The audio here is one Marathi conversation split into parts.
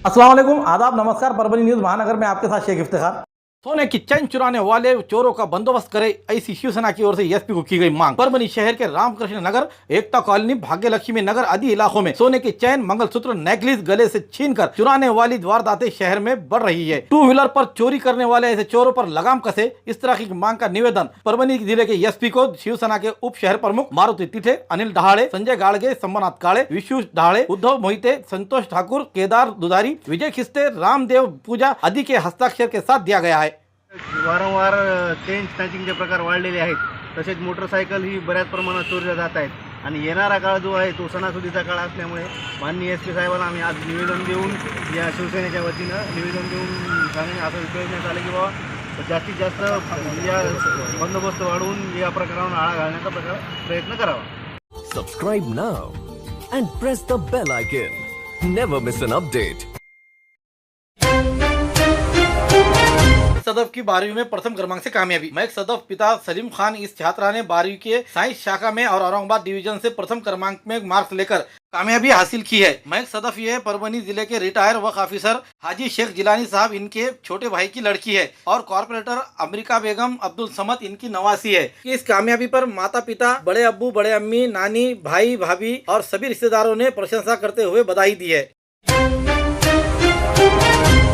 अस्सलाम वालेकुम, आदाब, नमस्कार। परभणी न्यूज़ महानगर में आपके साथ शेख इफ्तिखार। सोने की चैन चुराने वाले चोरों का बंदोबस्त करे, ऐसी शिवसेना की ओर से एसपी को की गई मांग। परभणी शहर के रामकृष्ण नगर, एकता कॉलोनी, भाग्यलक्ष्मी नगर आदि इलाकों में सोने की चैन, मंगलसूत्र, नेकलेस गले से छीनकर चुराने वाली वारदातें शहर में बढ़ रही है। टू व्हीलर पर चोरी करने वाले ऐसे चोरों पर लगाम कसे, इस तरह की मांग का निवेदन परभणी जिले के एसपी को शिवसेना के उप शहर प्रमुख मारुति तिथे, अनिल डहाड़े, संजय गाड़गे, संबरनाथ काळे, विशु डहाड़े, उद्धव मोहिते, संतोष ठाकुर, केदार दुधारी, विजय खिस्ते, रामदेव पूजा आदि के हस्ताक्षर के साथ दिया गया है। वारंवार चेन स्नॅचिंगचे प्रकार वाढलेले आहेत। तसेच मोटरसायकल ही बऱ्याच प्रमाणात चोरीला जात आहेत आणि येणारा काळ जो आहे तो सणासुदीचा काळ असल्यामुळे माननीय एस पी साहेबांना आम्ही आज निवेदन देऊन या शिवसेनेच्या वतीनं निवेदन देऊन सांगणे असं विचारण्यात आलं की बाबा जास्तीत जास्त या बंदोबस्त वाढवून या प्रकारावर आळा घालण्याचा प्रयत्न करावा। Subscribe now and press the bell icon. Never miss an update. Sadaf की 12वीं में प्रथम क्रमांक से कामयाबी। महक सदफ पिता सलीम खान इस छात्रा ने 12वीं के साइंस शाखा में और औरंगाबाद डिवीजन से प्रथम क्रमांक में मार्क्स लेकर कामयाबी हासिल की है। महक सदफ ये परभणी जिले के रिटायर वक्फ ऑफिसर हाजी शेख जिलानी साहब इनके छोटे भाई की लड़की है और कॉर्पोरेटर अमरीका बेगम अब्दुल समद इनकी नवासी है। इस कामयाबी पर माता पिता, बड़े अब्बू, बड़े अम्मी, नानी, भाई, भाभी और सभी रिश्तेदारों ने प्रशंसा करते हुए बधाई दी है।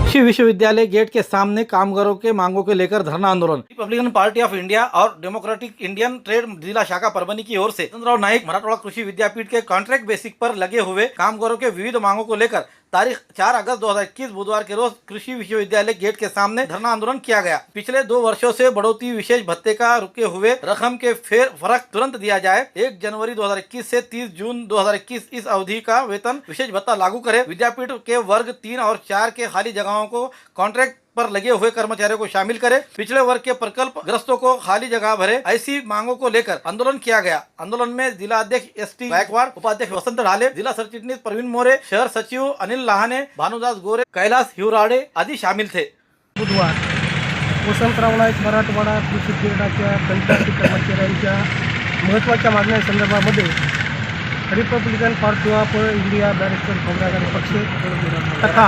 कृषि विश्वविद्यालय गेट के सामने कामगारों के मांगों को लेकर धरना आंदोलन। रिपब्लिकन पार्टी ऑफ इंडिया और डेमोक्रेटिक इंडियन ट्रेड जिला शाखा परभणी की ओर से चंद्रराव नाईक मराठवाड़ा कृषि विद्यापीठ के कॉन्ट्रैक्ट बेसिक पर लगे हुए कामगारों के विविध मांगों को लेकर तारीख 4 अगस्त 2021 बुधवार के रोज कृषि विश्वविद्यालय गेट के सामने धरना आंदोलन किया गया। पिछले 2 वर्षों से बढ़ोतरी विशेष भत्ते का रुके हुए रकम के फर्क तुरंत दिया जाए। 1 जनवरी 2021 से 30 जून 2021 इस अवधि का वेतन विशेष भत्ता लागू करे। विद्यापीठ के वर्ग 3 और 4 के खाली जगहों को कॉन्ट्रैक्ट पर लगे हुए कर्मचारियों को शामिल करे। पिछले वर्ग के प्रकल्प ग्रस्तों को खाली जगह भरे। ऐसी मांगों को लेकर आंदोलन किया गया। आंदोलन में जिला अध्यक्ष एसटी गायकवाड़, उपाध्यक्ष वसंत ढाले, जिला सह चिटनीस प्रवीण मोरे, शहर सचिव अनिल लाहाने, भानुदास गोरे, कैलाश हिवराडे आदि शामिल थे। बुधवार वसंतराव नाईक मराठवाडा कृषी विद्यापीठाच्या कंत्राटी कर्मचाऱ्यांच्या महत्त्वाच्या मागण्यांसंदर्भामध्ये Republican Party of India barrister Congress पक्ष तथा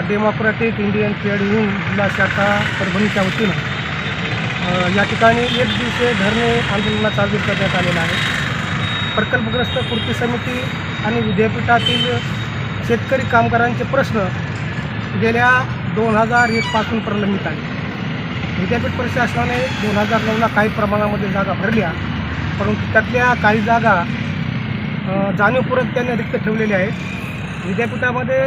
डेमोक्रेटिक इंडियन ट्रेड युनियन जिल्हा शाखा परभणीच्या वतीनं या ठिकाणी एक दिवसीय धरणे आंदोलनाचा आयोजन करण्यात आलेला आहे। प्रकल्पग्रस्त कृती समिती आणि विद्यापीठातील शेतकरी कामगारांचे प्रश्न गेल्या 2001 पासून प्रलंबित आहे। विद्यापीठ प्रशासनाने 2009ला काही प्रमाणामध्ये जागा भरल्या, परंतु त्यातल्या काही जागा जाणीवपूर्वक त्यांनी रिक्त ठेवलेल्या आहेत। विद्यापीठामध्ये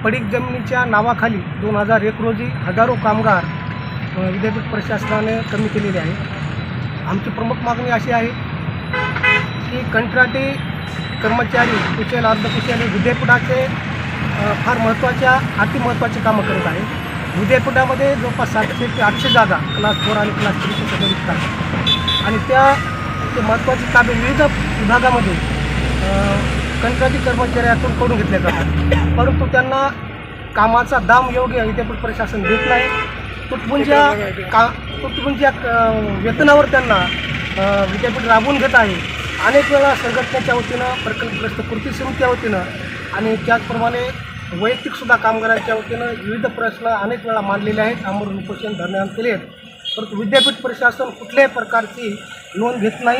पडीक जमिनीच्या नावाखाली 2001 रोजी हजारो कामगार विद्यापीठ प्रशासनाने कमी केलेले आहेत। आमची प्रमुख मागणी अशी आहे की कंत्राटी कर्मचारी, कुशल, अर्धकुशल विद्यापीठाचे फार अतिमहत्त्वाचे कामं करत आहेत। विद्यापीठामध्ये जवळपास 700 ते 800 जागा क्लास 4 आणि क्लास 3 च्या रिक्त आहेत आणि ते महत्त्वाची कामे विविध विभागामध्ये कंत्राटी कर्मचाऱ्यातून करून घेतल्या जातात, परंतु त्यांना कामाचा दाम योग्य विद्यापीठ प्रशासन देत नाही। तुटपुंज्या वेतनावर त्यांना विद्यापीठ राबवून घेत आहे। अनेक वेळा संघटनेच्या वतीनं, प्रकल्पग्रस्त कृती समितीच्या वतीनं आणि त्याचप्रमाणे वैयक्तिकसुद्धा कामगारांच्या वतीनं विविध प्रश्न अनेक वेळा मांडलेले आहेत, आमरण उपोषण, धरणे केले आहेत, परंतु विद्यापीठ प्रशासन कुठल्याही प्रकारची नोंद घेत नाही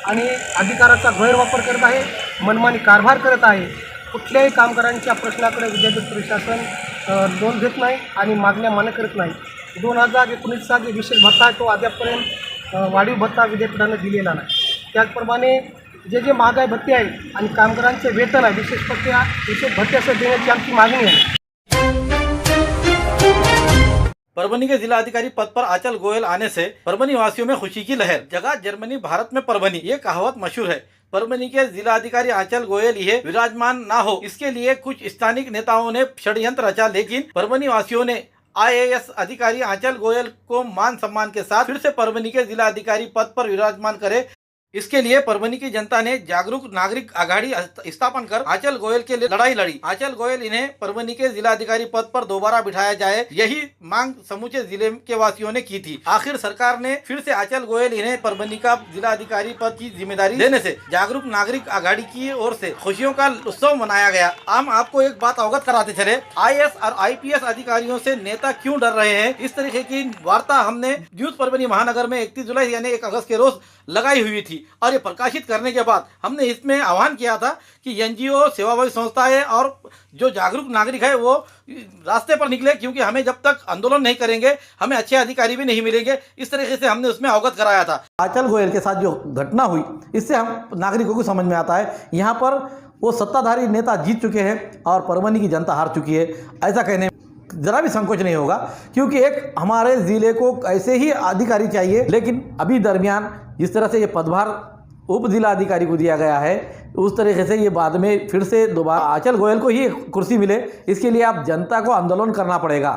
आणि अधिकाराचा गैरवापर करत आहे, मनमानी कारभार करत आहे। कुठल्याही कामगारांच्या प्रश्नाकडे विद्यापीठ प्रशासन नोंद घेत नाही आणि मागण्या मान्य करत नाही। 2019चा जे विशेष भत्ता आहे तो अद्यापपर्यंत वाढीव भत्ता विद्यापीठाने दिलेला नाही। त्याचप्रमाणे जे महागाई भत्ते आहे आणि कामगारांचे वेतन आहे विशेष भत्त्यासह देण्याची आमची मागणी आहे। परभणी के जिला अधिकारी पद पर आंचल गोयल आने से परभणी वासियों में खुशी की लहर। जगह जर्मनी, भारत में परभणी, ये कहावत मशहूर है। परभणी के जिला अधिकारी आंचल गोयल ये विराजमान ना हो, इसके लिए कुछ स्थानिक नेताओं ने षड्यंत्र रचा, लेकिन परभणी वासियों ने IAS अधिकारी आंचल गोयल को मान सम्मान के साथ फिर से परभणी के जिला अधिकारी पद पर विराजमान करे। इसके लिए परभनी की जनता ने जागरूक नागरिक आघाड़ी स्थापन कर आंचल गोयल के लिए लड़ाई लड़ी। आंचल गोयल इन्हें परभनी के जिलाधिकारी पद पर दोबारा बिठाया जाए, यही मांग समूचे जिले के वासियों ने की थी। आखिर सरकार ने फिर से आंचल गोयल इन्हें परभनी का जिलाधिकारी पद की जिम्मेदारी देने से जागरूक नागरिक आघाड़ी की ओर से खुशियों का उत्सव मनाया गया। हम आपको एक बात अवगत कराते चले, IAS और IPS अधिकारियों से नेता क्यों डर रहे हैं, इस तरीके की वार्ता हमने न्यूज परभनी महानगर में 31 जुलाई यानी 1 अगस्त के रोज लगाई हुई थी और ये प्रकाशित करने के बाद हमने इसमें आह्वान किया था कि NGO, सेवाभावी संस्थाएं और जो जागरूक नागरिक है वो रास्ते पर निकले, क्योंकि हमें जब तक आंदोलन नहीं करेंगे हमें अच्छे अधिकारी भी नहीं मिलेंगे। इस तरीके से हमने उसमें अवगत कराया था। आंचल गोयल के साथ जो घटना हुई इससे हम नागरिकों को समझ में आता है यहाँ पर वो सत्ताधारी नेता जीत चुके हैं और परभनी की जनता हार चुकी है, ऐसा कहने जरा भी संकोच नहीं होगा, क्योंकि एक हमारे जिले को ऐसे ही अधिकारी चाहिए। लेकिन अभी दरमियान जिस तरह से ये पदभार उप जिला अधिकारी को दिया गया है उस तरीके से ये बाद में फिर से दोबारा आंचल गोयल को ही कुर्सी मिले, इसके लिए आप जनता को आंदोलन करना पड़ेगा।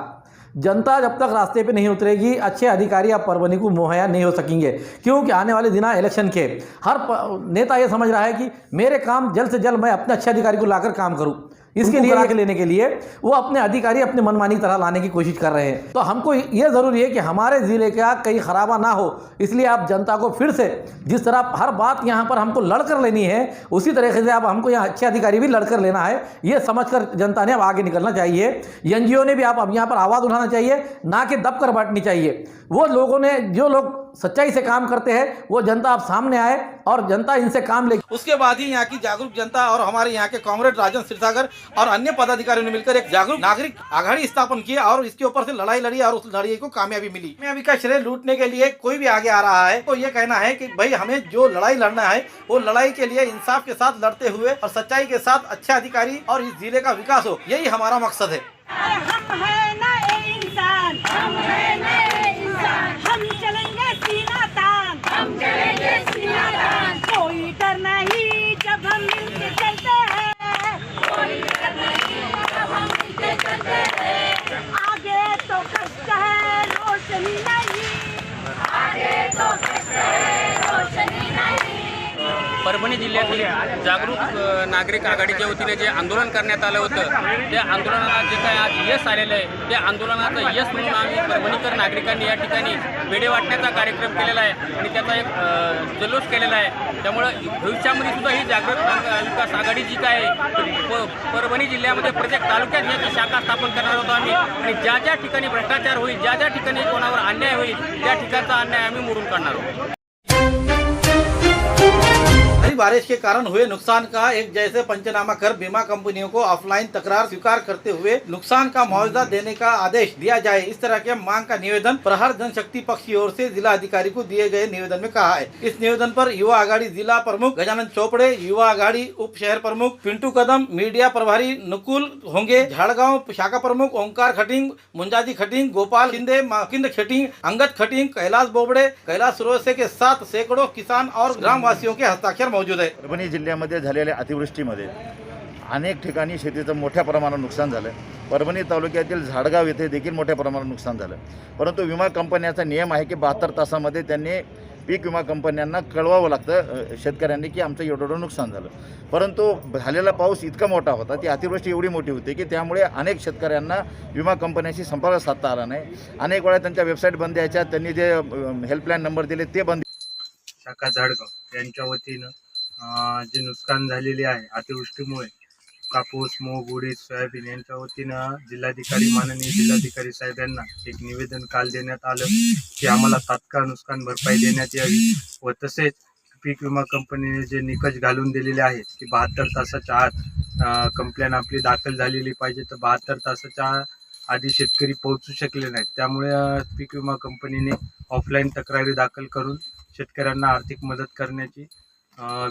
जनता जब तक रास्ते पे नहीं उतरेगी अच्छे अधिकारी आप परभनी को मुहैया नहीं हो सकेंगे, क्योंकि आने वाले दिन इलेक्शन के हर नेता ये समझ रहा है कि मेरे काम जल्द से जल्द मैं अपने अच्छे अधिकारी को लाकर काम करूं, इसके लिए लेने के लिए वो अपने अधिकारी अपने मनमानी की तरह लाने की कोशिश कर रहे हैं। तो हमको ये ज़रूरी है कि हमारे ज़िले का कहीं खराबा ना हो, इसलिए आप जनता को फिर से जिस तरह हर बात यहाँ पर हमको लड़कर लेनी है उसी तरीके से आप हमको यहाँ अच्छे अधिकारी भी लड़कर लेना है, ये समझकर जनता ने अब आगे निकलना चाहिए। NGO ने भी आप अब यहाँ पर आवाज़ उठाना चाहिए, ना कि दबकर बांटनी चाहिए। वो लोगों ने जो लोग सच्चाई से काम करते हैं वो जनता आप सामने आए और जनता इनसे काम ले। उसके बाद ही यहाँ की जागरूक जनता और हमारे यहाँ के कांग्रेस राजन सिरसागर और अन्य पदाधिकारियों ने मिलकर एक जागरूक नागरिक आघाड़ी स्थापन की और इसके ऊपर से लड़ाई लड़ी और उस लड़ाई को कामयाबी मिली। कामयाबी का श्रेय लूटने के लिए कोई भी आगे आ रहा है तो ये कहना है कि भाई हमें जो लड़ाई लड़ना है वो लड़ाई के लिए इंसाफ के साथ लड़ते हुए और सच्चाई के साथ अच्छे अधिकारी और इस जिले का विकास हो, यही हमारा मकसद है। हम है ना इंसान, हम है ना इंसान, हम चलेंगे सीना तान, हम चलेंगे सीना तान, कोई डर नहीं जब हम मिलके चलते हैं, कोई डर नहीं जब हम मिलके चलते हैं, आगे तो कष्ट है रोशनी नहीं, आगे तो कष्ट है रोशनी नहीं। परभणी जिल्ह्यातील जागरूक नागरिक आघाडीच्या वतीने जे आंदोलन करण्यात आलं होतं त्या आंदोलनाला जे काय आज यश आलेलं आहे त्या आंदोलनाचं यश म्हणून आम्ही परभणीकर नागरिकांनी या ठिकाणी पेढे वाटण्याचा कार्यक्रम केलेला आहे आणि त्याचा एक जल्लोष केलेला आहे। त्यामुळे भविष्यामध्ये सुद्धा ही जागरूक विकास आघाडी जी काय परभणी जिल्ह्यामध्ये प्रत्येक तालुक्यात याची शाखा स्थापन करणार होतो आम्ही आणि ज्या ज्या ठिकाणी भ्रष्टाचार होईल, ज्या ज्या ठिकाणी कोणावर अन्याय होईल त्या ठिकाणचा अन्याय आम्ही मोडून काढणार आहोत। बारिश के कारण हुए नुकसान का एक जैसे पंचनामा कर बीमा कंपनियों को ऑफलाइन तकरार स्वीकार करते हुए नुकसान का मुआवजा देने का आदेश दिया जाए, इस तरह के मांग का निवेदन प्रहार जनशक्ति पक्ष की ओर से जिला अधिकारी को दिए गए निवेदन में कहा है। इस निवेदन पर युवा आघाड़ी जिला प्रमुख गजानन चोपड़े, युवा आघाड़ी उप शहर प्रमुख पिंटू कदम, मीडिया प्रभारी नुकुल होंगे, झाड़गांव शाखा प्रमुख Omkar cutting, Munjaji cutting, Gopal Shinde, माकिंद cutting, Angad cutting, Kailash Bobde, Kailash Surose के साथ सैकड़ों किसान और ग्रामवासियों के हस्ताक्षर मौजूद है। परभणी जिल्ह्यामध्ये झालेल्या अतिवृष्टीमध्ये अनेक ठिकाणी शेतीचं मोठ्या प्रमाणात नुकसान झालं। परभणी तालुक्यातील झाडगाव येथे देखील मोठ्या प्रमाणात नुकसान झालं, परंतु विमा कंपन्याचा नियम आहे की 72 तासामध्ये त्यांनी पीक विमा कंपन्यांना कळवावं लागतं शेतकऱ्यांनी की आमचं एवढं नुकसान झालं। परंतु झालेला पाऊस इतका मोठा होता, ती अतिवृष्टी एवढी मोठी होती की त्यामुळे अनेक शेतकऱ्यांना विमा कंपन्यांशी संपर्क साधता आला नाही। अनेक वेळा त्यांच्या वेबसाईट बंद यायच्या, त्यांनी जे हेल्पलाईन नंबर दिले ते बंद। शाखा झाडगाव यांच्या वतीनं जे नुकसान झालेले आहे अतिवृष्टीमुळे कापूस, मूग, उडीद, सोयाबीन यांच्या वतीनं माननीय जिल्हाधिकारी साहेब यांना एक निवेदन काल देण्यात आलं की आम्हाला तात्काळ नुकसान भरपाई देण्यात यावी व तसेच पीक विमा कंपनीने जे निकष घालून दिलेले आहेत की 72 तासाच्या आत कंप्लेंट आपली दाखल झालेली पाहिजे, तर 72 तासाच्या आधी शेतकरी पोहोचू शकले नाहीत, त्यामुळे पीक विमा कंपनीने ऑफलाईन तक्रारी दाखल करून शेतकऱ्यांना आर्थिक मदत करण्याची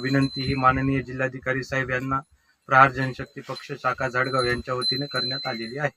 विनंती ही माननीय जिल्हाधिकारी साहेब यांना प्रहार जनशक्ती पक्ष शाखा झाडगाव यांच्या वतीने करण्यात आलेली आहे।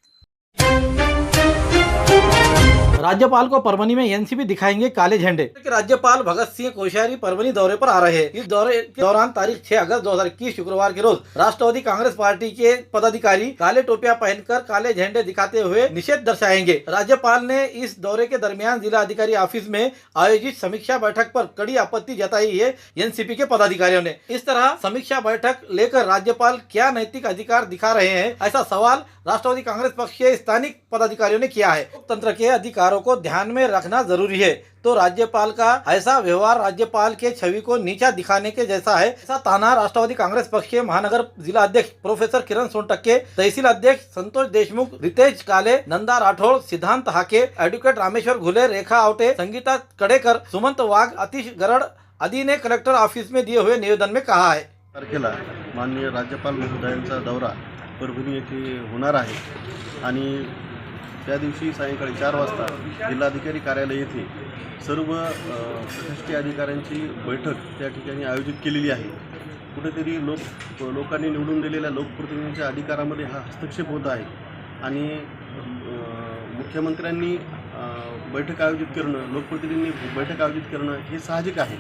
राज्यपाल को परभनी में एनसीपी दिखाएंगे काले झंडे। राज्यपाल भगत सिंह कोश्यारी परभनी दौरे पर आ रहे हैं। इस दौरे के दौरान तारीख 6 अगस्त 2021 शुक्रवार के रोज राष्ट्रवादी कांग्रेस पार्टी के पदाधिकारी काले टोपियां पहनकर काले झंडे दिखाते हुए निषेध दर्शाएंगे। राज्यपाल ने इस दौरे के दरमियान जिला अधिकारी ऑफिस में आयोजित समीक्षा बैठक पर कड़ी आपत्ति जताई है एनसीपी के पदाधिकारियों ने। इस तरह समीक्षा बैठक लेकर राज्यपाल क्या नैतिक अधिकार दिखा रहे हैं, ऐसा सवाल राष्ट्रवादी कांग्रेस पक्ष के स्थानिक पदाधिकारियों ने किया है। लोकतंत्र के अधिकारों को ध्यान में रखना जरूरी है, तो राज्यपाल का ऐसा व्यवहार राज्यपाल के छवि को नीचा दिखाने के जैसा है, ऐसा ताना राष्ट्रवादी कांग्रेस पक्ष के महानगर जिला अध्यक्ष प्रोफेसर किरण सोनटक्के, तहसील अध्यक्ष संतोष देशमुख, रितेश काले, नंदा राठौड़, सिद्धांत हाके, एडवोकेट रामेश्वर घुले, रेखा आवटे, संगीता कडेकर, सुमंत वाघ, अतिश गरड आदि ने कलेक्टर ऑफिस में दिए हुए निवेदन में कहा है। तारखेला माननीय राज्यपाल महोदयांचा दौरा परभणी येथे होणार आहे आणि त्या दिवशी सायंकाळी 4 वाजता जिल्हाधिकारी कार्यालय येथे सर्व प्रशासकीय अधिकाऱ्यांची बैठक त्या ठिकाणी आयोजित केलेली आहे। कुठेतरी लोकांनी निवडून दिलेल्या लोकप्रतिनिधींच्या अधिकारामध्ये हा हस्तक्षेप होत आहे आणि मुख्यमंत्र्यांनी बैठक आयोजित करणं, लोकप्रतिनिधींनी बैठक आयोजित करणं हे साहजिक आहे,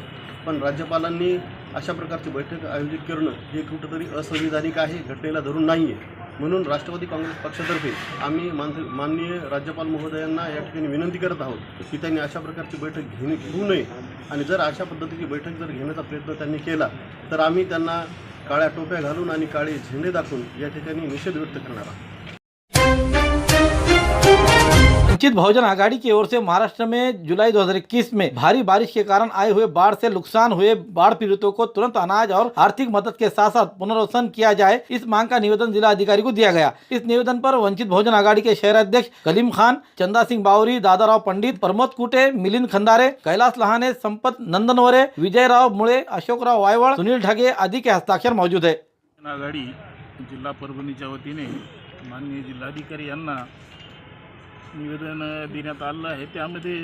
पण राज्यपालांनी अशा प्रकारची बैठक आयोजित करणं हे कुठेतरी असंविधानिक आहे, घटनेला धरून नाही आहे। म्हणून राष्ट्रवादी काँग्रेस पक्षातर्फे आम्ही माननीय राज्यपाल महोदयांना या ठिकाणी विनंती करत आहोत की त्यांनी अशा प्रकारची बैठक घेऊ नये आणि जर अशा पद्धतीची बैठक जर घेण्याचा प्रयत्न त्यांनी केला तर आम्ही त्यांना काळ्या टोप्या घालून आणि काळे झेंडे दाखवून या ठिकाणी निषेध व्यक्त करणार आहोत। वंचित बहुजन आघाड़ी की ओर से महाराष्ट्र में जुलाई 2021 में भारी बारिश के कारण आए हुए बाढ़ से नुकसान हुए बाढ़ पीड़ितों को तुरंत अनाज और आर्थिक मदद के साथ साथ पुनर्वसन किया जाए, इस मांग का निवेदन जिला अधिकारी को दिया गया। इस निवेदन पर वंचित बहुजन आघाड़ी के शहर अध्यक्ष कलीम खान, चंदा सिंह बावरी, दादाराव पंडित, प्रमोद कुटे, मिलिंद खंदारे, कैलाश लहाने, संपत नंदनवरे, विजयराव मुळे, अशोकराव वायवळ, सुनील ढगे आदि के हस्ताक्षर मौजूद है। आघाडी जिल्हा परभणीच्या वतीने माननीय जिल्हाधिकारी यांना निवेदन देण्यात आलं आहे। त्यामध्ये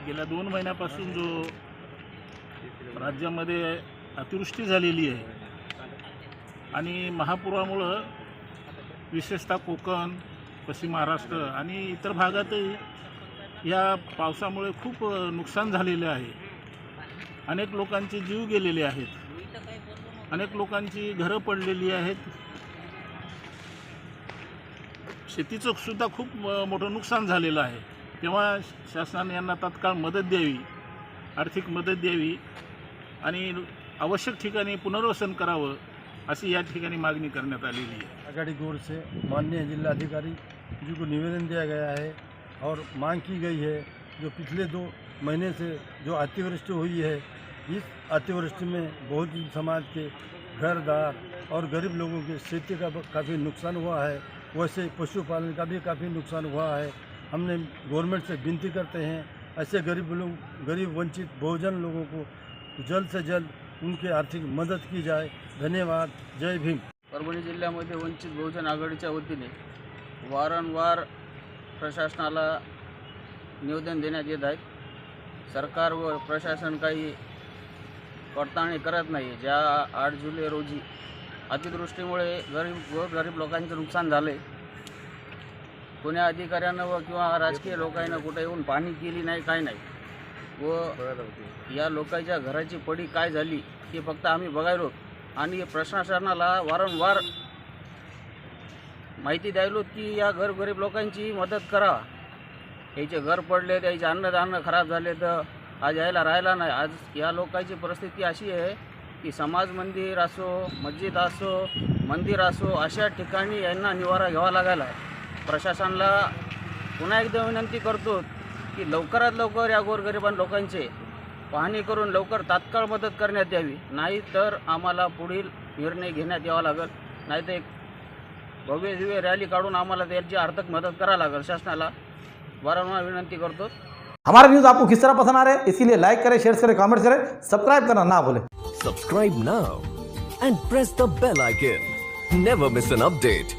गेल्या 2 महिन्यापासून जो राज्यामध्ये अतिवृष्टी झालेली आहे आणि महापुरामुळं विशेषतः कोकण, पश्चिम महाराष्ट्र आणि इतर भागातही या पावसामुळे खूप नुकसान झालेले आहे। अनेक लोकांचे जीव गेलेले आहेत, अनेक लोकांची घरं पडलेली आहेत, शेतीचं सुद्धा खूप मोठं नुकसान झालेलं आहे। तेव्हा शासनाने यांना तात्काळ मदत द्यावी, आर्थिक मदत द्यावी आणि आवश्यक ठिकाणी पुनर्वसन करावं अशी या ठिकाणी मागणी करण्यात आलेली आहे। आघाड़ी की ओर से माननीय जिलाधिकारी जी को निवेदन दिया गया है और मांग की गई है जो पिछले 2 महीने से जो अतिवृष्टि हुई है, इस अतिवृष्टि में बहुत ही समाज के घरदार और गरीब लोगों के खेती का काफ़ी नुकसान हुआ है, वैसे पशुपालन का भी काफ़ी नुकसान हुआ है। हमने गवर्नमेंट से विनती करते हैं ऐसे गरीब वंचित बहुजन लोगों को जल्द से जल्द उनकी आर्थिक मदद की जाए। धन्यवाद। जय भीम। परभणी जिल्ह्यामध्ये वंचित बहुजन आघाडीच्या वतीने वारंवार प्रशासनाला निवेदन देण्यात येत आहे। सरकार व प्रशासन काही पडताळणी करत नाही। ज्या 8 जुलै रोजी अतिवृष्टीमुळे गरीब लोकांचं नुकसान झाले, कोण्या अधिकाऱ्यानं व किंवा राजकीय लोकांना कुठे येऊन पाहणी केली नाही, काय नाही, व या लोकांच्या घराची पडी काय झाली हे फक्त आम्ही बघायलो आणि प्रशासनाला वारंवार माहिती द्यायलो की या गरीब लोकांची मदत करा। याचे घर पडले, त्याचे अन्नधान्य खराब झाले तर आज यायला राहिला नाही। आज या लोकांची परिस्थिती अशी आहे की समाज मंदिर असो, मस्जिद असो, मंदिर असो, अशा ठिकाणी यांना निवारा घ्यावा लागला आहे। प्रशासनाला पुन्हा एकदा विनंती करतो की लवकरात लवकर या गोरगरिबां लोकांचे पाहणी करून लवकर तात्काळ मदत करण्यात यावी, नाही तर आम्हाला पुढील निर्णय घेण्यात यावा लागेल, नाही तर एक भव्य दिव्य रॅली काढून आम्हाला त्याची आर्थिक मदत करावी लागेल। शासनाला वारंवार विनंती करतो। हमारा न्यूज़ आपको किस तरह पसंद आ रहा है, इसीलिए लाइक करें, शेयर करें, कमेंट करें, सब्सक्राइब करना ना भूलें। Subscribe now and press the bell icon. Never miss an update.